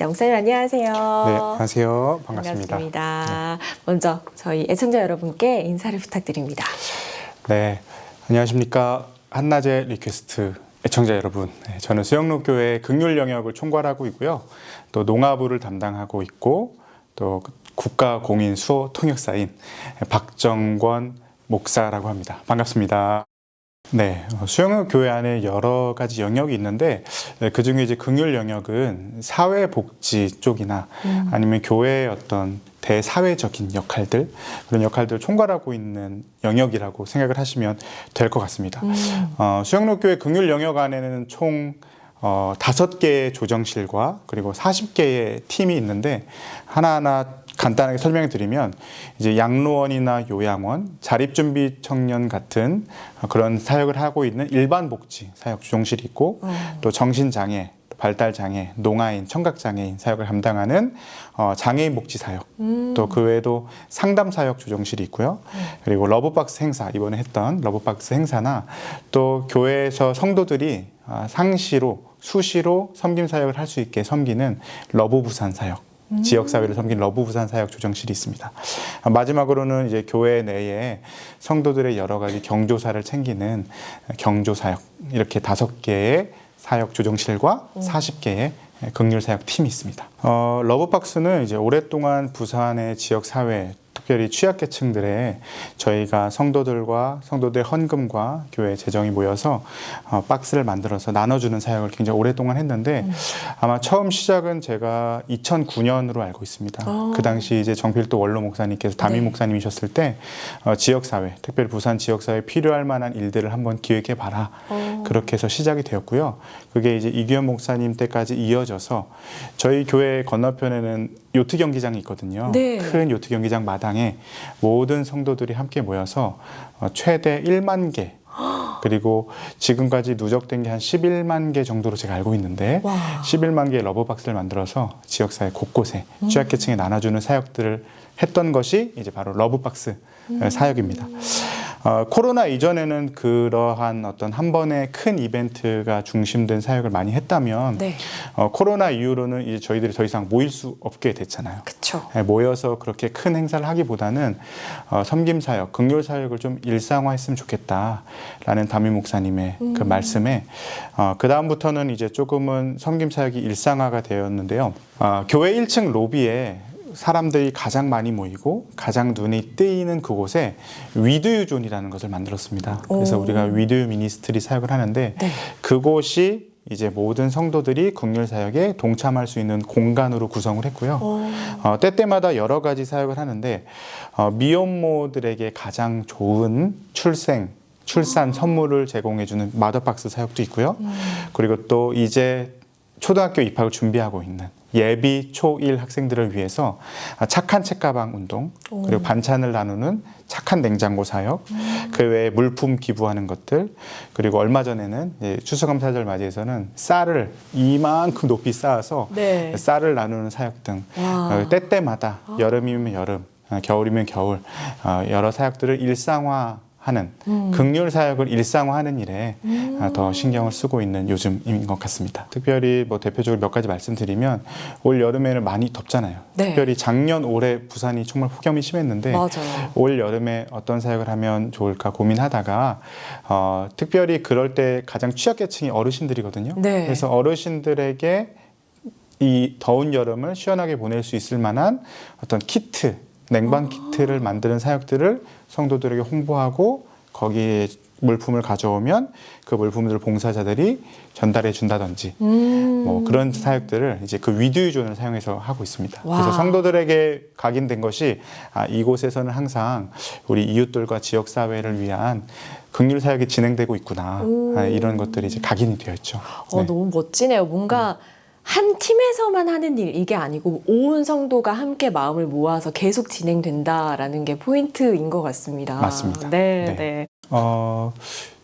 네, 목사님 안녕하세요. 네, 안녕하세요. 반갑습니다. 반갑습니다. 먼저 저희 애청자 여러분께 인사를 부탁드립니다. 네, 안녕하십니까. 한낮의 리퀘스트 애청자 여러분. 네, 저는 수영로교회 긍휼 영역을 총괄하고 있고요. 또 농아부를 담당하고 있고 또 국가공인 수호 통역사인 박정권 목사라고 합니다. 반갑습니다. 네, 수영로교회 안에 여러 가지 영역이 있는데 그 중에 이제 긍휼 영역은 사회복지 쪽이나 아니면 교회의 어떤 대사회적인 역할들, 그런 역할들을 총괄하고 있는 영역이라고 생각을 하시면 될 것 같습니다. 수영로교회 긍휼 영역 안에는 총 5개의 조정실과 그리고 40개의 팀이 있는데 하나하나 간단하게 설명해 드리면 이제 양로원이나 요양원, 자립준비 청년 같은 그런 사역을 하고 있는 일반 복지 사역 조정실이 있고 또 정신장애, 발달장애, 농아인, 청각장애인 사역을 담당하는 장애인 복지 사역, 또 그 외에도 상담 사역 조정실이 있고요. 그리고 러브박스 행사, 이번에 했던 러브박스 행사나 또 교회에서 성도들이 상시로, 수시로 섬김 사역을 할 수 있게 섬기는 러브부산 사역, 지역사회를 섬긴 러브부산 사역 조정실이 있습니다. 마지막으로는 이제 교회 내에 성도들의 여러 가지 경조사를 챙기는 경조사역, 이렇게 5개의 사역 조정실과 40개의 긍휼 사역 팀이 있습니다. 러브박스는 이제 오랫동안 부산의 지역 사회, 특별히 취약계층들의 저희가 성도들과 성도들의 헌금과 교회 재정이 모여서 박스를 만들어서 나눠주는 사역을 굉장히 오랫동안 했는데 아마 처음 시작은 제가 2009년으로 알고 있습니다. 그 당시 이제 정필도 원로 목사님께서 담임 목사님이셨을 때 지역사회, 특별히 부산 지역사회에 필요할 만한 일들을 한번 기획해봐라. 그렇게 해서 시작이 되었고요. 그게 이제 이규현 목사님 때까지 이어져서 저희 교회 건너편에는 요트 경기장이 있거든요. 네. 큰 요트 경기장 마당에 모든 성도들이 함께 모여서 최대 1만 개 그리고 지금까지 누적된 게 한 11만 개 정도로 제가 알고 있는데 와. 11만 개의 러브박스를 만들어서 지역사회 곳곳에 취약계층에 나눠주는 사역들을 했던 것이 이제 바로 러브박스 사역입니다. 코로나 이전에는 그러한 어떤 한 번의 큰 이벤트가 중심된 사역을 많이 했다면 네. 코로나 이후로는 이제 저희들이 더 이상 모일 수 없게 됐잖아요. 그쵸. 모여서 그렇게 큰 행사를 하기보다는 섬김 사역, 긍휼 사역을 좀 일상화했으면 좋겠다라는 담임 목사님의 그 말씀에 그 다음부터는 이제 조금은 섬김 사역이 일상화가 되었는데요. 교회 1층 로비에 사람들이 가장 많이 모이고 가장 눈에 띄는 그곳에 위드유존이라는 것을 만들었습니다. 그래서 우리가 위드유 미니스트리 사역을 하는데 네. 그곳이 이제 모든 성도들이 긍휼 사역에 동참할 수 있는 공간으로 구성을 했고요. 때때마다 여러 가지 사역을 하는데 미혼모들에게 가장 좋은 출산 선물을 제공해주는 마더박스 사역도 있고요. 그리고 또 이제 초등학교 입학을 준비하고 있는 예비 초1 학생들을 위해서 착한 책가방 운동, 그리고 반찬을 나누는 착한 냉장고 사역, 그 외에 물품 기부하는 것들, 그리고 얼마 전에는 추수감사절 맞이해서는 쌀을 이만큼 높이 쌓아서 네. 쌀을 나누는 사역 등 때때마다 여름이면 여름, 겨울이면 겨울 여러 사역들을 일상화하는 긍휼 사역을 일상화하는 일에 더 신경을 쓰고 있는 요즘인 것 같습니다. 특별히 뭐 대표적으로 몇 가지 말씀드리면 올 여름에는 많이 덥잖아요. 네. 특별히 작년 올해 부산이 정말 폭염이 심했는데 맞아요. 올 여름에 어떤 사역을 하면 좋을까 고민하다가 특별히 그럴 때 가장 취약계층이 어르신들이거든요. 네. 그래서 어르신들에게 이 더운 여름을 시원하게 보낼 수 있을 만한 어떤 키트, 냉방 키트를 만드는 사역들을 성도들에게 홍보하고 거기에 물품을 가져오면 그 물품들을 봉사자들이 전달해 준다든지 뭐 그런 사역들을 이제 그 위드유존을 사용해서 하고 있습니다. 와. 그래서 성도들에게 각인된 것이 이곳에서는 항상 우리 이웃들과 지역사회를 위한 긍휼 사역이 진행되고 있구나. 이런 것들이 이제 각인이 되어 있죠. 네. 너무 멋지네요. 뭔가 한 팀에서만 하는 일, 이게 아니고 온 성도가 함께 마음을 모아서 계속 진행된다라는 게 포인트인 것 같습니다. 맞습니다. 네, 네. 네.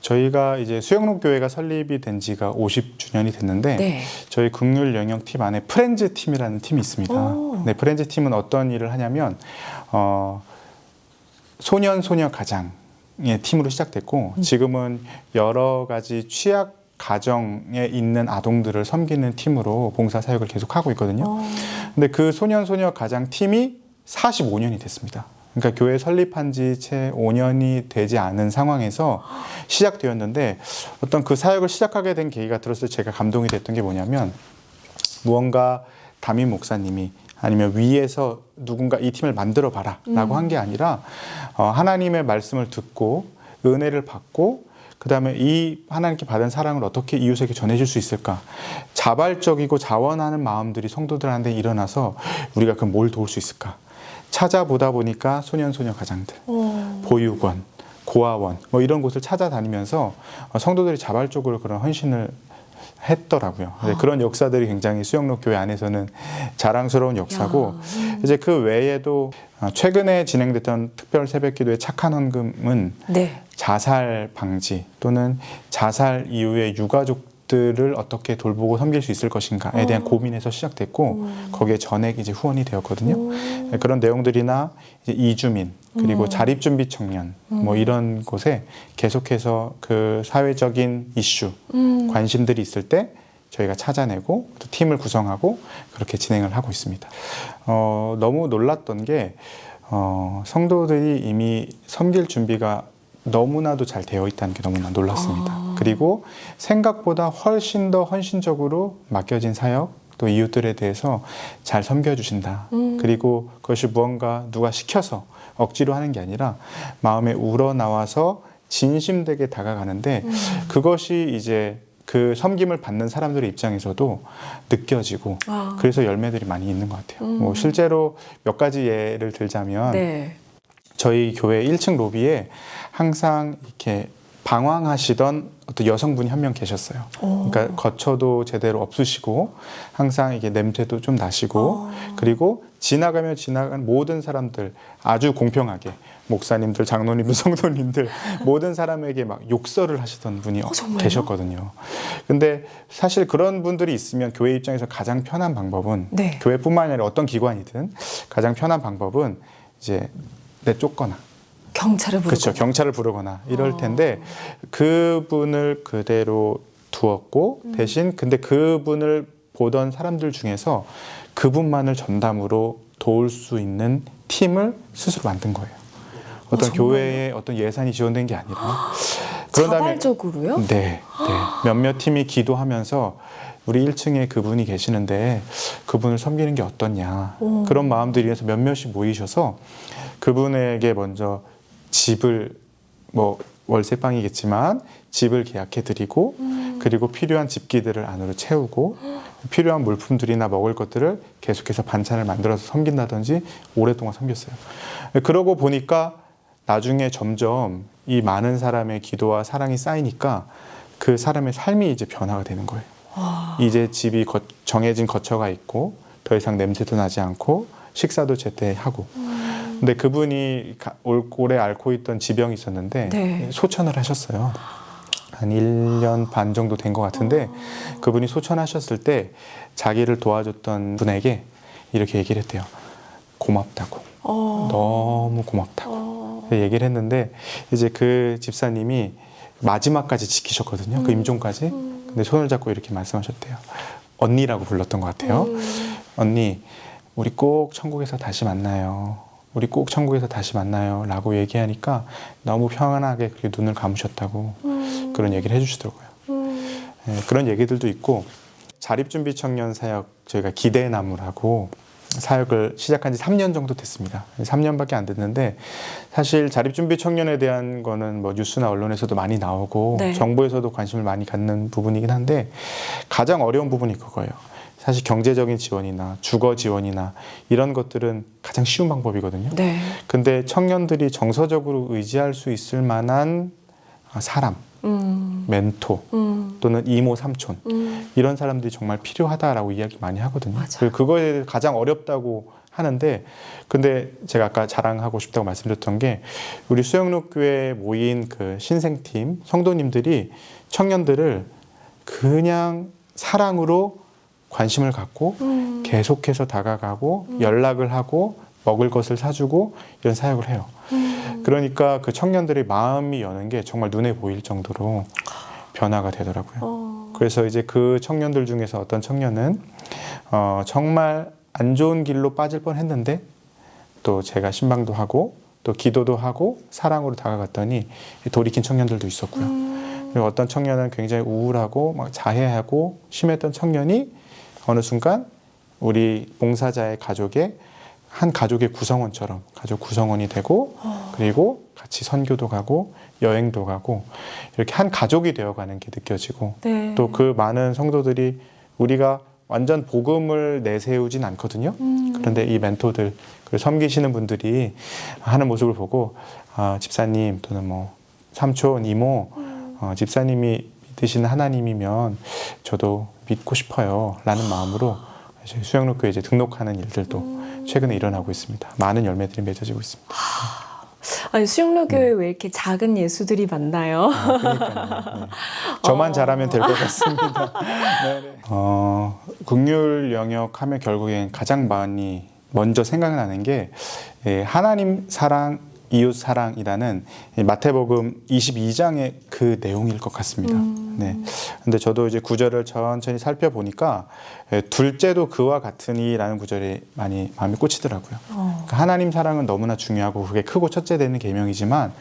저희가 이제 수영로교회가 설립이 된 지가 50주년이 됐는데 네. 저희 긍휼 영역 팀 안에 프렌즈 팀이라는 팀이 있습니다. 네, 프렌즈 팀은 어떤 일을 하냐면 소년 소녀 가장의 팀으로 시작됐고 지금은 여러 가지 취약 가정에 있는 아동들을 섬기는 팀으로 봉사 사역을 계속하고 있거든요. 근데 그 소년 소녀 가장 팀이 45년이 됐습니다. 그러니까 교회 설립한 지 채 5년이 되지 않은 상황에서 시작되었는데 어떤 그 사역을 시작하게 된 계기가 들었을 때 제가 감동이 됐던 게 뭐냐면 무언가 담임 목사님이 아니면 위에서 누군가 이 팀을 만들어 봐라 라고 한 게 아니라 하나님의 말씀을 듣고 은혜를 받고 그 다음에 이 하나님께 받은 사랑을 어떻게 이웃에게 전해줄 수 있을까, 자발적이고 자원하는 마음들이 성도들한테 일어나서 우리가 그럼 뭘 도울 수 있을까 찾아보다 보니까 소년소녀 가장들, 보육원, 고아원 뭐 이런 곳을 찾아다니면서 성도들이 자발적으로 그런 헌신을 했더라고요. 그런 역사들이 굉장히 수영록 교회 안에서는 자랑스러운 역사고, 이제 그 외에도 최근에 진행됐던 특별 새벽기도의 착한 헌금은 네. 자살 방지 또는 자살 이후에 유가족들을 어떻게 돌보고 섬길 수 있을 것인가에 대한 고민에서 시작됐고 거기에 전액 이제 후원이 되었거든요. 그런 내용들이나 이제 이주민 그리고 자립준비 청년 뭐 이런 곳에 계속해서 그 사회적인 이슈 관심들이 있을 때 저희가 찾아내고 또 팀을 구성하고 그렇게 진행을 하고 있습니다. 너무 놀랐던 게 성도들이 이미 섬길 준비가 너무나도 잘 되어 있다는 게 너무나 놀랐습니다. 그리고 생각보다 훨씬 더 헌신적으로 맡겨진 사역 또 이웃들에 대해서 잘 섬겨주신다. 그리고 그것이 무언가 누가 시켜서 억지로 하는 게 아니라 마음에 우러나와서 진심되게 다가가는데 그것이 이제 그 섬김을 받는 사람들의 입장에서도 느껴지고 그래서 열매들이 많이 있는 것 같아요. 뭐 실제로 몇 가지 예를 들자면 네. 저희 교회 1층 로비에 항상 이렇게 방황하시던 어떤 여성분이 한 명 계셨어요. 그러니까 거처도 제대로 없으시고 항상 이게 냄새도 좀 나시고 그리고 지나가면 지나간 모든 사람들 아주 공평하게 목사님들, 장로님들, 성도님들 모든 사람에게 막 욕설을 하시던 분이 계셨거든요. 근데 사실 그런 분들이 있으면 교회 입장에서 가장 편한 방법은 네. 교회뿐만 아니라 어떤 기관이든 가장 편한 방법은 이제 내쫓거나 경찰을 부르고. 그렇죠. 경찰을 부르거나 이럴 텐데 그분을 그대로 두었고 대신 근데 그분을 보던 사람들 중에서 그분만을 전담으로 도울 수 있는 팀을 스스로 만든 거예요. 어떤 교회에 어떤 예산이 지원된 게 아니라 그런 다음에 자발적으로요? 네, 네. 몇몇 팀이 기도하면서 우리 1층에 그분이 계시는데 그분을 섬기는 게 어떻냐 그런 마음들이 위해서 몇몇이 모이셔서 그분에게 먼저 집을 뭐 월세방이겠지만 집을 계약해 드리고 그리고 필요한 집기들을 안으로 채우고 필요한 물품들이나 먹을 것들을 계속해서 반찬을 만들어서 섬긴다든지 오랫동안 섬겼어요. 그러고 보니까 나중에 점점 이 많은 사람의 기도와 사랑이 쌓이니까 그 사람의 삶이 이제 변화가 되는 거예요. 이제 집이 정해진 거처가 있고 더 이상 냄새도 나지 않고 식사도 제때하고 근데 그분이 올해 앓고 있던 지병이 있었는데 네. 소천을 하셨어요. 한 1년 반 정도 된 것 같은데 그분이 소천하셨을 때 자기를 도와줬던 분에게 이렇게 얘기를 했대요. 고맙다고. 너무 고맙다고. 얘기를 했는데 이제 그 집사님이 마지막까지 지키셨거든요. 그 임종까지. 근데 손을 잡고 이렇게 말씀하셨대요. 언니라고 불렀던 것 같아요. 언니, 우리 꼭 천국에서 다시 만나요. 우리 꼭 천국에서 다시 만나요 라고 얘기하니까 너무 평안하게 그렇게 눈을 감으셨다고 그런 얘기를 해주시더라고요. 네, 그런 얘기들도 있고 자립준비 청년 사역 저희가 기대나무라고 사역을 시작한 지 3년 정도 됐습니다. 3년밖에 안 됐는데 사실 자립준비 청년에 대한 거는 뭐 뉴스나 언론에서도 많이 나오고 네. 정부에서도 관심을 많이 갖는 부분이긴 한데 가장 어려운 부분이 그거예요. 사실 경제적인 지원이나 주거 지원이나 이런 것들은 가장 쉬운 방법이거든요. 네. 근데 청년들이 정서적으로 의지할 수 있을 만한 사람, 멘토 또는 이모, 삼촌 이런 사람들이 정말 필요하다라고 이야기 많이 하거든요. 맞아요. 그거에 가장 어렵다고 하는데 근데 제가 아까 자랑하고 싶다고 말씀드렸던 게 우리 수영록교회에 모인 그 신생팀 성도님들이 청년들을 그냥 사랑으로 관심을 갖고 계속해서 다가가고 연락을 하고 먹을 것을 사주고 이런 사역을 해요. 그러니까 그 청년들의 마음이 여는 게 정말 눈에 보일 정도로 변화가 되더라고요. 그래서 이제 그 청년들 중에서 어떤 청년은 정말 안 좋은 길로 빠질 뻔했는데 또 제가 신방도 하고 또 기도도 하고 사랑으로 다가갔더니 돌이킨 청년들도 있었고요. 그리고 어떤 청년은 굉장히 우울하고 막 자해하고 심했던 청년이 어느 순간 우리 봉사자의 가족의 한 가족의 구성원처럼 가족 구성원이 되고 그리고 같이 선교도 가고 여행도 가고 이렇게 한 가족이 되어가는 게 느껴지고 네. 또 그 많은 성도들이 우리가 완전 복음을 내세우진 않거든요. 그런데 이 멘토들 그리고 섬기시는 분들이 하는 모습을 보고 집사님 또는 뭐 삼촌, 이모 집사님이 믿으시는 하나님이면 저도 믿고 싶어요 라는 마음으로 수영록교에 이제 등록하는 일들도 최근에 일어나고 있습니다. 많은 열매들이 맺어지고 있습니다. 아니, 수영로교회 왜 이렇게 작은 예수들이 많나요? 그러니까요. 네. 저만 잘하면 될 것 같습니다. 네. 긍휼 영역 하면 결국엔 가장 많이 먼저 생각나는 게 하나님 사랑, 이웃 사랑이라는 마태복음 22장의 그 내용일 것 같습니다. 네. 근데 저도 이제 구절을 천천히 살펴보니까 둘째도 그와 같으니라는 구절이 많이 마음에 꽂히더라고요. 그러니까 하나님 사랑은 너무나 중요하고 그게 크고 첫째 되는 계명이지만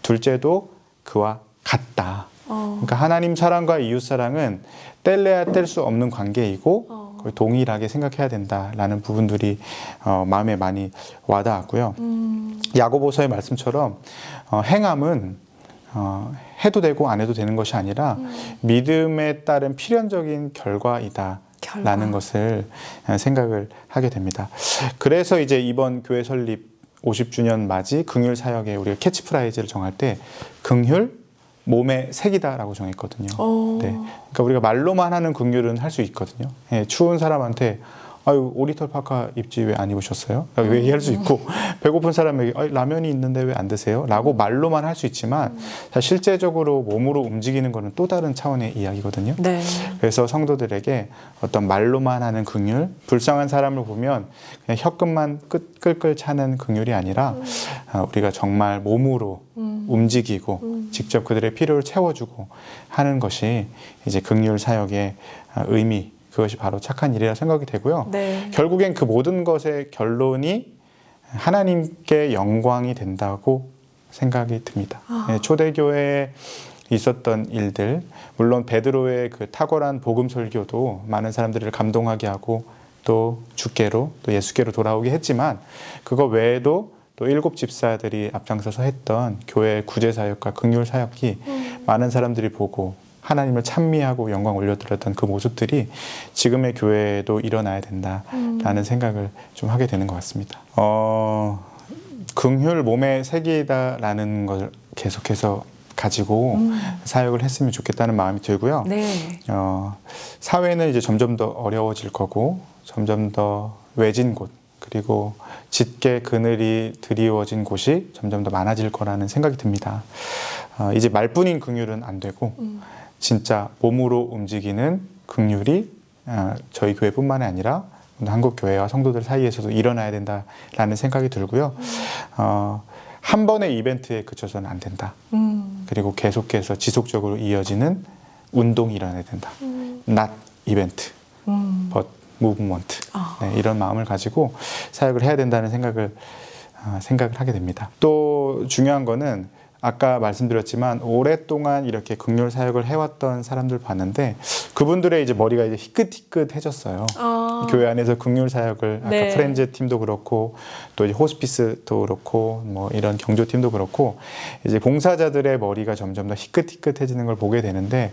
둘째도 그와 같다. 그러니까 하나님 사랑과 이웃 사랑은 뗄래야 뗄 수 없는 관계이고 동일하게 생각해야 된다라는 부분들이 마음에 많이 와닿았고요. 야고보서의 말씀처럼 행함은 해도 되고 안 해도 되는 것이 아니라 믿음에 따른 필연적인 결과이다라는 것을 생각을 하게 됩니다. 그래서 이제 이번 교회 설립 50주년 맞이 긍휼 사역에 우리가 캐치프라이즈를 정할 때 긍휼 몸의 색이다라고 정했거든요. 네. 그러니까 우리가 말로만 하는 긍휼은 할 수 있거든요. 예, 추운 사람한테 아유 오리털 파카 입지 왜 안 입으셨어요? 라고 얘기할 수 있고 배고픈 사람에게 라면이 있는데 왜 안 드세요? 라고 말로만 할 수 있지만 사실 실제적으로 몸으로 움직이는 거는 또 다른 차원의 이야기거든요. 네. 그래서 성도들에게 어떤 말로만 하는 긍휼, 불쌍한 사람을 보면 그냥 혀끝만 끌끌 차는 긍휼이 아니라 우리가 정말 몸으로 움직이고 직접 그들의 필요를 채워주고 하는 것이 이제 긍휼 사역의 의미, 그것이 바로 착한 일이라 생각이 되고요. 네. 결국엔 그 모든 것의 결론이 하나님께 영광이 된다고 생각이 듭니다. 초대교회에 있었던 일들, 물론 베드로의 그 탁월한 복음 설교도 많은 사람들을 감동하게 하고 또 주께로 또 예수께로 돌아오게 했지만 그거 외에도 또 7 집사들이 앞장서서 했던 교회 구제 사역과 긍휼 사역이 많은 사람들이 보고 하나님을 찬미하고 영광 올려드렸던 그 모습들이 지금의 교회에도 일어나야 된다라는 생각을 좀 하게 되는 것 같습니다. 긍휼 몸의 색이다라는 걸 계속해서 가지고 사역을 했으면 좋겠다는 마음이 들고요. 네. 사회는 이제 점점 더 어려워질 거고 점점 더 외진 곳 그리고 짙게 그늘이 드리워진 곳이 점점 더 많아질 거라는 생각이 듭니다. 이제 말뿐인 긍휼은 안 되고 진짜 몸으로 움직이는 긍휼이 저희 교회뿐만이 아니라 한국 교회와 성도들 사이에서도 일어나야 된다라는 생각이 들고요. 한 번의 이벤트에 그쳐서는 안 된다. 그리고 계속해서 지속적으로 이어지는 운동이 일어나야 된다. Not event, but movement. 네, 이런 마음을 가지고 사역을 해야 된다는 생각을 하게 됩니다. 또 중요한 거는 아까 말씀드렸지만 오랫동안 이렇게 긍휼 사역을 해왔던 사람들 봤는데 그분들의 이제 머리가 이제 희끗희끗해졌어요. 교회 안에서 긍휼 사역을 아까 네. 프렌즈 팀도 그렇고 또 이제 호스피스도 그렇고 뭐 이런 경조 팀도 그렇고 이제 봉사자들의 머리가 점점 더 희끗희끗해지는 걸 보게 되는데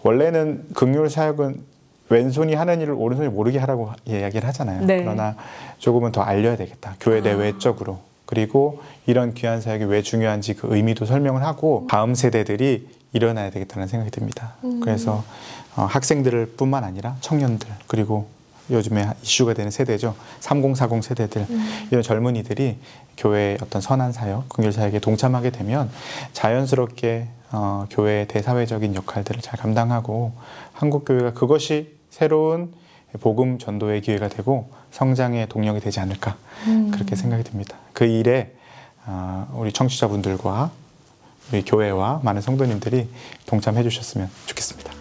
원래는 긍휼 사역은 왼손이 하는 일을 오른손이 모르게 하라고 이야기를 하잖아요. 네. 그러나 조금은 더 알려야 되겠다. 교회 내외적으로. 그리고 이런 귀한 사역이 왜 중요한지 그 의미도 설명을 하고 다음 세대들이 일어나야 되겠다는 생각이 듭니다. 그래서 학생들 뿐만 아니라 청년들 그리고 요즘에 이슈가 되는 세대죠. 3040 세대들 이런 젊은이들이 교회의 어떤 선한 사역, 긍휼 사역에 동참하게 되면 자연스럽게 교회의 대사회적인 역할들을 잘 감당하고 한국 교회가 그것이 새로운 복음 전도의 기회가 되고 성장의 동력이 되지 않을까 그렇게 생각이 듭니다. 그 일에 우리 청취자분들과 우리 교회와 많은 성도님들이 동참해 주셨으면 좋겠습니다.